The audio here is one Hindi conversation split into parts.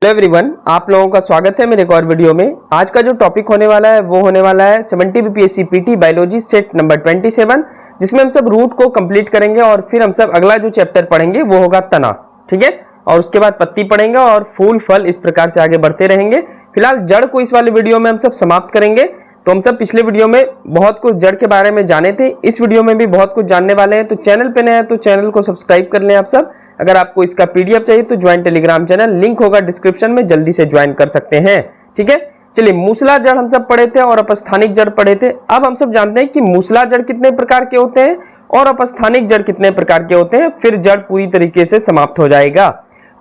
हेलो एवरीवन, आप लोगों का स्वागत है मेरे एक और वीडियो में। आज का जो टॉपिक होने वाला है वो होने वाला है 70 BPSC PT biology set number 27, जिसमें हम सब रूट को कंप्लीट करेंगे और फिर हम सब अगला जो चैप्टर पढ़ेंगे वो होगा तना। ठीक है, और उसके बाद पत्ती पढ़ेंगे और फूल फल, इस प्रकार से आगे बढ़ते रहेंगे। फिलहाल जड़ को इस वाले वीडियो में हम सब समाप्त करेंगे। तो हम सब पिछले वीडियो में बहुत कुछ जड़ के बारे में जाने थे, इस वीडियो में भी बहुत कुछ जानने वाले हैं। तो चैनल पे नए हैं तो चैनल को सब्सक्राइब कर लें आप सब। अगर आपको इसका पीडीएफ चाहिए तो ज्वाइन टेलीग्राम चैनल, लिंक होगा डिस्क्रिप्शन में, जल्दी से ज्वाइन कर सकते हैं। ठीक है, चलिए मूसला जड़ हम सब पढ़े थे और अपस्थानिक जड़ पढ़े थे। अब हम सब जानते हैं कि मूसला जड़ कितने प्रकार के होते हैं और अपस्थानिक जड़ कितने प्रकार के होते हैं, फिर जड़ पूरी तरीके से समाप्त हो जाएगा।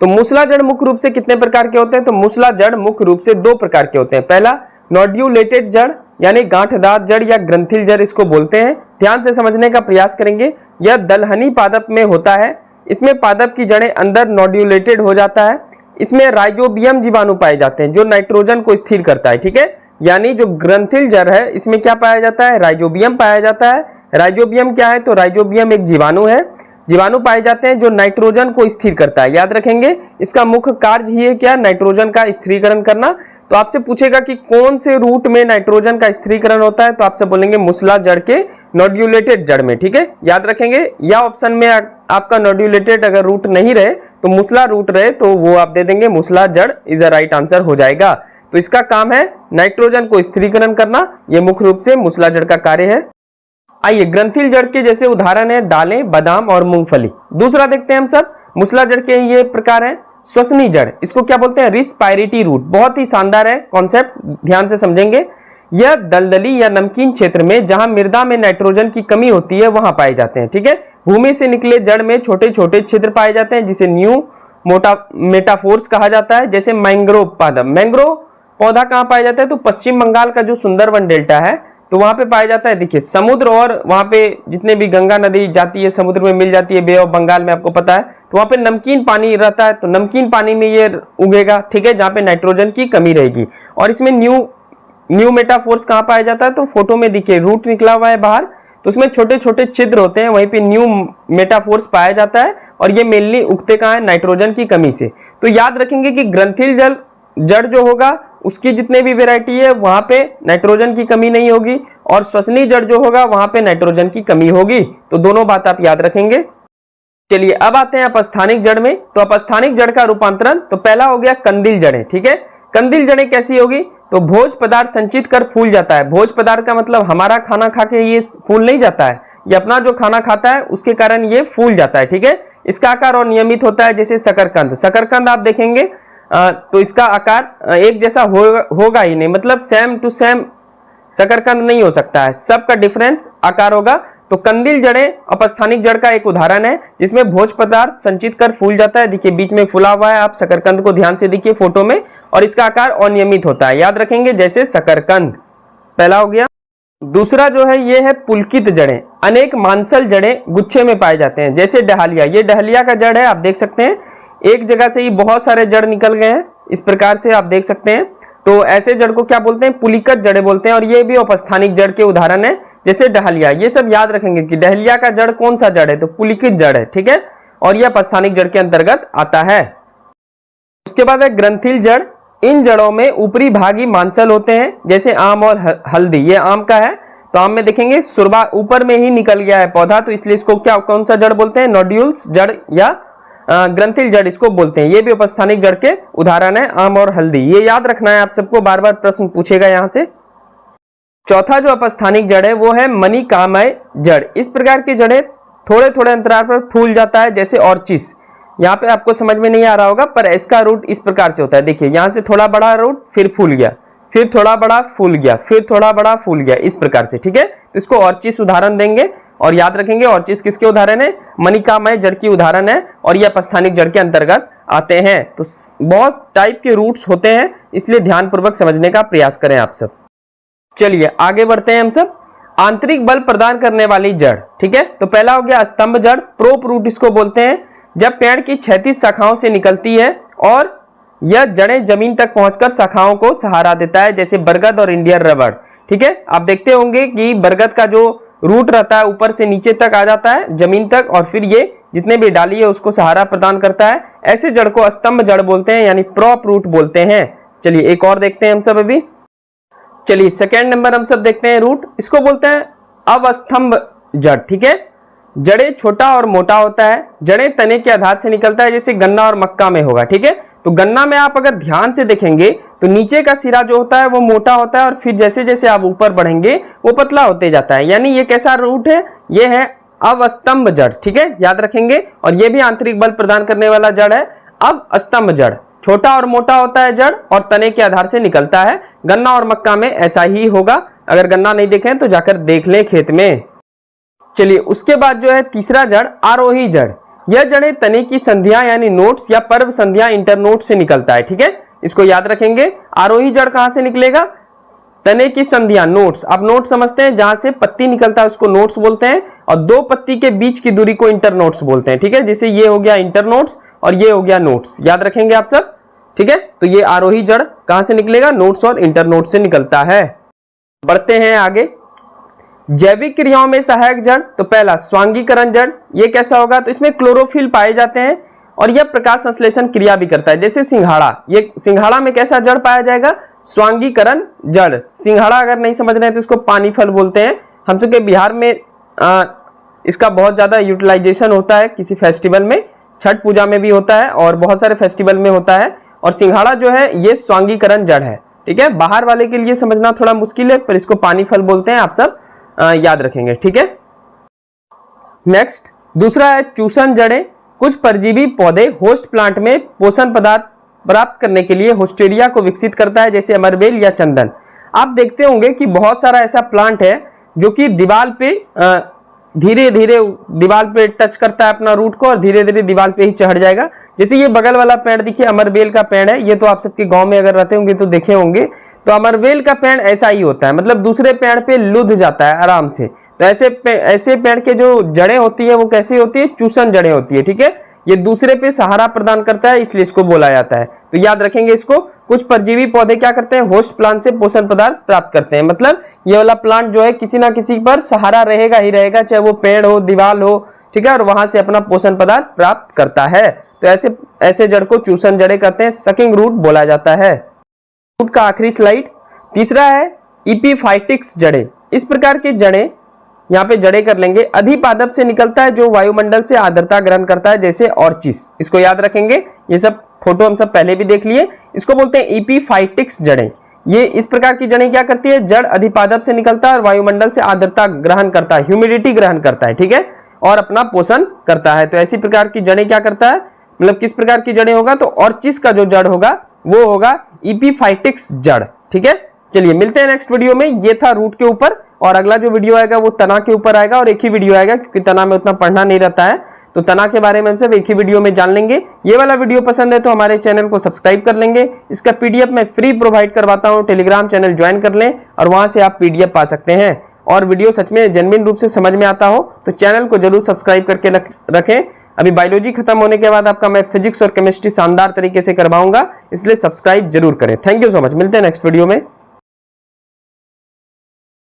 तो मूसला जड़ मुख्य रूप से कितने प्रकार के होते हैं? तो मूसला जड़ मुख्य रूप से दो प्रकार के होते हैं। पहला नोड्यूलेटेड जड़ यानी गांठदार जड़ या ग्रंथिल जड़ इसको बोलते हैं। ध्यान से समझने का प्रयास करेंगे। यह दलहनी पादप में होता है। इसमें पादप की जड़ें अंदर नोड्यूलेटेड हो जाता है। इसमें राइजोबियम जीवाणु पाए जाते हैं जो नाइट्रोजन को स्थिर करता है। ठीक है, यानी जो ग्रंथिल जड़ है इसमें क्या पाया जाता है? राइजोबियम पाया जाता है। राइजोबियम क्या है? तो राइजोबियम एक जीवाणु है। जीवाणु पाए जाते हैं जो नाइट्रोजन को स्थिर करता है। याद रखेंगे, इसका मुख्य कार्य ही है क्या? नाइट्रोजन का स्थिरीकरण करना। तो आपसे पूछेगा कि कौन से रूट में नाइट्रोजन का स्थिरीकरण होता है, तो आपसे बोलेंगे मूसला जड़ के नोड्यूलेटेड जड़ में। ठीक है, याद रखेंगे। या ऑप्शन में आपका नोड्यूलेटेड अगर रूट नहीं रहे तो मूसला रूट रहे तो वो आप दे देंगे मूसला जड़ इज अ राइट आंसर हो जाएगा। तो इसका काम है नाइट्रोजन को स्थिरीकरण करना। यह मुख्य रूप से मूसला जड़ का कार्य है। आइए, ग्रंथिल जड़ के जैसे उदाहरण है दालें, बादाम और मूंगफली। दूसरा देखते हैं हम सब। मूसला जड़ के ये प्रकार है श्वसनी जड़, इसको क्या बोलते हैं? Respiratory route. बहुत ही शानदार है कॉन्सेप्ट, ध्यान से समझेंगे। यह दलदली या नमकीन क्षेत्र में जहां मृदा में नाइट्रोजन की कमी होती है वहां पाए जाते हैं। ठीक है, भूमि से निकले जड़ में छोटे छोटे छिद्र पाए जाते हैं जिसे न्यू मेटाफोर्स कहा जाता है। जैसे मैंग्रोव पादप, मैंग्रोव पौधा कहाँ पाया जाता है? तो पश्चिम बंगाल का जो सुंदरवन डेल्टा है तो वहां पे पाया जाता है। देखिए समुद्र और वहां पे जितने भी गंगा नदी जाती है समुद्र में मिल जाती है, बे ऑफ बंगाल में आपको पता है, तो वहां पे नमकीन पानी रहता है। तो नमकीन पानी में ये उगेगा। ठीक है, जहां पे नाइट्रोजन की कमी रहेगी। और इसमें न्यू मेटाफोर्स कहाँ पाया जाता है? तो फोटो में देखिए रूट निकला हुआ है बाहर, तो उसमें छोटे छोटे छिद्र होते हैं, वहीं पे न्यू मेटाफोर्स पाया जाता है। और ये मेनली उगते कहाँ है? नाइट्रोजन की कमी से। तो याद रखेंगे कि ग्रंथिल जड़ जो होगा उसकी जितने भी वेराइटी है वहां पे नाइट्रोजन की कमी नहीं होगी, और श्वसनी जड़ जो होगा वहां पे नाइट्रोजन की कमी होगी। तो दोनों बात आप याद रखेंगे। चलिए अब आते हैं अपस्थानिक जड़ में। तो अपस्थानिक जड़ का रूपांतरण, तो पहला हो गया कंदिल जड़ें। ठीक है, कंदिल जड़ें कैसी होगी? तो भोज पदार्थ संचित कर फूल जाता है। भोज पदार्थ का मतलब हमारा खाना खा के ये फूल नहीं जाता है, ये अपना जो खाना खाता है उसके कारण ये फूल जाता है। ठीक है, इसका आकार और नियमित होता है जैसे शकरकंद। शकरकंद आप देखेंगे तो इसका आकार एक जैसा होगा ही नहीं, मतलब सेम टू सेम शकरकंद नहीं हो सकता है, सबका डिफरेंस आकार होगा। तो कंदिल जड़ें अपस्थानिक जड़ का एक उदाहरण है जिसमें भोज पदार्थ संचित कर फूल जाता है। देखिए बीच में फूला हुआ है, आप शकरकंद को ध्यान से देखिए फोटो में, और इसका आकार अनियमित होता है। याद रखेंगे जैसे शकरकंद, पहला हो गया। दूसरा जो है ये है पुलकित जड़ें। अनेक मांसल जड़ें गुच्छे में पाए जाते हैं जैसे डहलिया। ये डहलिया का जड़ है, आप देख सकते हैं एक जगह से ही बहुत सारे जड़ निकल गए हैं, इस प्रकार से आप देख सकते हैं। तो ऐसे जड़ को क्या बोलते हैं? पुलिकत जड़ें बोलते हैं। और ये भी अपस्थानिक जड़ के उदाहरण है जैसे डहलिया। ये सब याद रखेंगे कि डहलिया का जड़ कौन सा जड़ है? तो पुलिकित जड़ है। ठीक है, और यह अपस्थानिक जड़ के अंतर्गत आता है। उसके बाद है ग्रंथिल जड़। इन जड़ों में ऊपरी भागी मांसल होते हैं जैसे आम और हल्दी। ये आम का है, तो आम में देखेंगे सुरबा ऊपर में ही निकल गया है पौधा, तो इसलिए इसको क्या कौन सा जड़ बोलते हैं? नोड्यूल्स जड़ या ग्रंथिल जड़ इसको बोलते हैं। ये भी अपस्थानिक जड़ के उदाहरण है, आम और हल्दी। ये याद रखना है आप सबको, बार बार प्रश्न पूछेगा यहां से। चौथा जो अपस्थानिक जड़ है वो है मणिकामय जड़। इस प्रकार की जड़ें थोड़े थोड़े अंतराल पर फूल जाता है जैसे ऑर्चिस। यहाँ पे आपको समझ में नहीं आ रहा होगा पर इसका रूट इस प्रकार से होता है। देखिए यहाँ से थोड़ा बड़ा रूट, फिर फूल गया, फिर थोड़ा बड़ा फूल गया, फिर थोड़ा बड़ा फूल गया, इस प्रकार से। ठीक है, तो इसको ऑर्चिस उदाहरण देंगे और याद रखेंगे ऑर्चिस किसके उदाहरण है? मणिकामय जड़ की उदाहरण है, और यह अपस्थानिक जड़ के अंतर्गत आते हैं। तो बहुत टाइप के रूट्स होते हैं, इसलिए ध्यानपूर्वक समझने का प्रयास करें आप सब। चलिए आगे बढ़ते हैं हम सब। आंतरिक बल प्रदान करने वाली जड़। ठीक है, तो पहला हो गया स्तंभ जड़, प्रोप रूट इसको बोलते हैं। जब पेड़ की क्षैतिज शाखाओं से निकलती है और यह जड़ें जमीन तक पहुंचकर शाखाओं को सहारा देता है जैसे बरगद और इंडियन रबड़। ठीक है, आप देखते होंगे कि बरगद का जो रूट रहता है ऊपर से नीचे तक आ जाता है जमीन तक, और फिर ये जितने भी डाली है उसको सहारा प्रदान करता है। ऐसे जड़ को स्तंभ जड़ बोलते हैं, यानी प्रॉप रूट बोलते हैं। चलिए एक और देखते हैं हम सब अभी। चलिए सेकेंड नंबर हम सब देखते हैं रूट, इसको बोलते हैं अवस्तंभ जड़। ठीक है, जड़े छोटा और मोटा होता है, जड़े तने के आधार से निकलता है, जैसे गन्ना और मक्का में होगा। ठीक है, तो गन्ना में आप अगर ध्यान से देखेंगे तो नीचे का सिरा जो होता है वो मोटा होता है और फिर जैसे जैसे आप ऊपर बढ़ेंगे वो पतला होते जाता है, यानी ये कैसा रूट है, ये है अवस्तंभ जड़। ठीक है, याद रखेंगे। और ये भी आंतरिक बल प्रदान करने वाला जड़ है, अवस्तंभ जड़। छोटा और मोटा होता है जड़ और तने के आधार से निकलता है। गन्ना और मक्का में ऐसा ही होगा, अगर गन्ना नहीं देखें तो जाकर देख लें खेत में। चलिए उसके बाद जो है तीसरा जड़ आरोही जड़। यह जड़ें तने की संधियां यानी नोट्स या पर्व संधियां इंटरनोट से निकलता है। ठीक है, इसको याद रखेंगे। आरोही जड़ कहां से निकलेगा, तने की संधियां नोट्स। आप नोट समझते हैं, जहां से पत्ती निकलता है उसको नोट्स बोलते हैं, और दो पत्ती के बीच की दूरी को इंटरनोट्स बोलते हैं। ठीक है, जैसे ये हो गया इंटरनोट्स और ये हो गया नोट्स, याद रखेंगे आप सब। ठीक है, तो ये आरोही जड़ कहां से निकलेगा, नोट्स और इंटरनोट से निकलता है। बढ़ते हैं आगे। जैविक क्रियाओं में सहायक जड़, तो पहला स्वांगीकरण जड़। ये कैसा होगा, तो इसमें क्लोरोफिल पाए जाते हैं और यह प्रकाश संश्लेषण क्रिया भी करता है, जैसे सिंघाड़ा। ये सिंघाड़ा में कैसा जड़ पाया जाएगा, स्वांगीकरण जड़। सिंघाड़ा अगर नहीं समझ रहे हैं तो इसको पानी फल बोलते हैं। हम सबके बिहार में इसका बहुत ज्यादा यूटिलाइजेशन होता है, किसी फेस्टिवल में, छठ पूजा में भी होता है और बहुत सारे फेस्टिवल में होता है। और सिंघाड़ा जो है ये स्वांगीकरण जड़ है। ठीक है, बाहर वाले के लिए समझना थोड़ा मुश्किल है, पर इसको पानी फल बोलते हैं, आप सब याद रखेंगे। ठीक है, नेक्स्ट दूसरा है चूसन जड़ें। कुछ परजीवी पौधे होस्ट प्लांट में पोषण पदार्थ प्राप्त करने के लिए होस्टेरिया को विकसित करता है, जैसे अमरबेल या चंदन। आप देखते होंगे कि बहुत सारा ऐसा प्लांट है जो कि दीवार पे धीरे धीरे दीवार पे टच करता है अपना रूट को और धीरे धीरे दीवार पे ही चढ़ जाएगा। जैसे ये बगल वाला पेड़ देखिए, अमरबेल का पेड़ है, ये तो आप सबके गांव में अगर रहते होंगे तो देखे होंगे। तो अमरबेल का पेड़ ऐसा ही होता है, मतलब दूसरे पेड़ पे लुध जाता है आराम से। तो ऐसे पेड़ के जो जड़ें होती है वो कैसी होती है, चूसन जड़ें होती है। ठीक है, ये दूसरे पे सहारा प्रदान करता है, इसलिए इसको बोला जाता है। तो याद रखेंगे इसको। कुछ परजीवी पौधे क्या करते हैं, होस्ट प्लांट से पोषण पदार्थ प्राप्त करते हैं, मतलब ये वाला प्लांट जो है किसी ना किसी पर सहारा रहेगा ही रहेगा, चाहे वो पेड़ हो, दीवार हो। ठीक है, और वहां से अपना पोषण पदार्थ प्राप्त करता है। तो ऐसे जड़ को चूसन जड़ें कहते हैं, सकिंग रूट बोला जाता है। रूट का आखिरी स्लाइड, तीसरा है इपीफाइटिक्स जड़ें। इस प्रकार की जड़ें, यहाँ पे जड़ें कर लेंगे, अधिपादप से निकलता है जो वायुमंडल से आर्द्रता ग्रहण करता है, जैसे ऑर्चिस। इसको याद रखेंगे, ये सब फोटो हम सब पहले भी देख लिए। इसको बोलते हैं इपीफाइटिक्स जड़ें। ये इस प्रकार की जड़ें क्या करती है, जड़ अधिपादप से निकलता है और वायुमंडल से आर्द्रता ग्रहण करता है, ह्यूमिडिटी ग्रहण करता है। ठीक है, और अपना पोषण करता है। तो ऐसी प्रकार की जड़ें क्या करता है, मतलब किस प्रकार की जड़ें होगा, तो ऑर्चिस का जो जड़ होगा वो होगा इपीफाइटिक्स जड़। ठीक है, चलिए मिलते हैं नेक्स्ट वीडियो में। ये था रूट के ऊपर, और अगला जो वीडियो आएगा वो तना के ऊपर आएगा, और एक ही वीडियो आएगा क्योंकि तना में उतना पढ़ना नहीं रहता है। तो तना के बारे में हम सब एक ही वीडियो में जान लेंगे। ये वाला वीडियो पसंद है तो हमारे चैनल को सब्सक्राइब कर लेंगे। इसका पीडीएफ मैं फ्री प्रोवाइड करवाता हूँ, टेलीग्राम चैनल ज्वाइन कर लें और वहां से आप पीडीएफ पा सकते हैं। और वीडियो सच में जेन्युइन रूप से समझ में आता हो तो चैनल को जरूर सब्सक्राइब करके रखें। अभी बायोलॉजी खत्म होने के बाद आपका मैं फिजिक्स और केमिस्ट्री शानदार तरीके से करवाऊंगा, इसलिए सब्सक्राइब जरूर करें। थैंक यू सो मच, मिलते हैं नेक्स्ट वीडियो में।